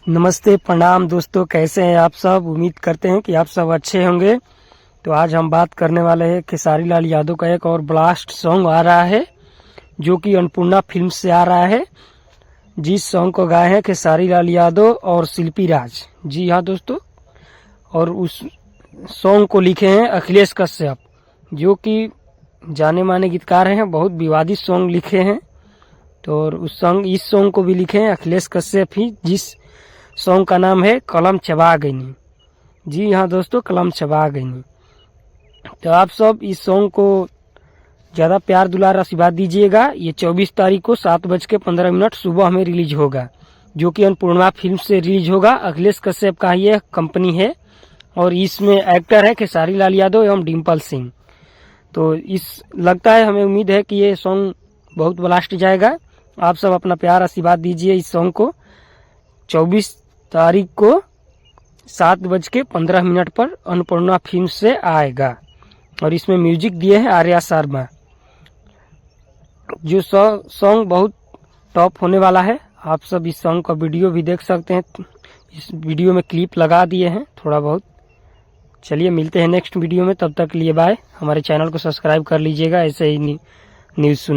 नमस्ते, प्रणाम दोस्तों। कैसे हैं आप सब? उम्मीद करते हैं कि आप सब अच्छे होंगे। तो आज हम बात करने वाले हैं खेसारी लाल यादव का एक और ब्लास्ट सॉन्ग आ रहा है जो कि अन्नपूर्णा फिल्म से आ रहा है, जिस सॉन्ग को गाए हैं खेसारी लाल यादव और शिल्पी राज। जी हाँ दोस्तों, और उस सॉन्ग को लिखे हैं अखिलेश कश्यप, जो कि जाने माने गीतकार हैं। बहुत विवादित सॉन्ग लिखे हैं। तो और इस सॉन्ग को भी लिखे हैं अखिलेश कश्यप ही, जिस सॉन्ग का नाम है कलम चबा गईनी। जी हाँ दोस्तों, कलम चबा गईनी। तो आप सब इस सॉन्ग को ज़्यादा प्यार दुलार आशीर्वाद दीजिएगा। ये 24 तारीख को 7:15 सुबह में रिलीज होगा, जो कि अन्नपूर्णा फिल्म से रिलीज होगा। अखिलेश कश्यप का ये कंपनी है और इसमें एक्टर है खेसारी लाल यादव एवं डिम्पल सिंह। तो लगता है, हमें उम्मीद है कि ये सॉन्ग बहुत ब्लास्ट जाएगा। आप सब अपना प्यार आशीर्वाद दीजिए इस सॉन्ग को। 24 तारीख को 7:15 पर अन्नपूर्णा फिल्म से आएगा और इसमें म्यूजिक दिए हैं आर्या शर्मा। जो सॉन्ग बहुत टॉप होने वाला है। आप सब इस सॉन्ग का वीडियो भी देख सकते हैं। इस वीडियो में क्लिप लगा दिए हैं थोड़ा बहुत। चलिए मिलते हैं नेक्स्ट वीडियो में, तब तक के लिए बाय। हमारे चैनल को सब्सक्राइब कर लीजिएगा ऐसे ही न्यूज़ सुनने।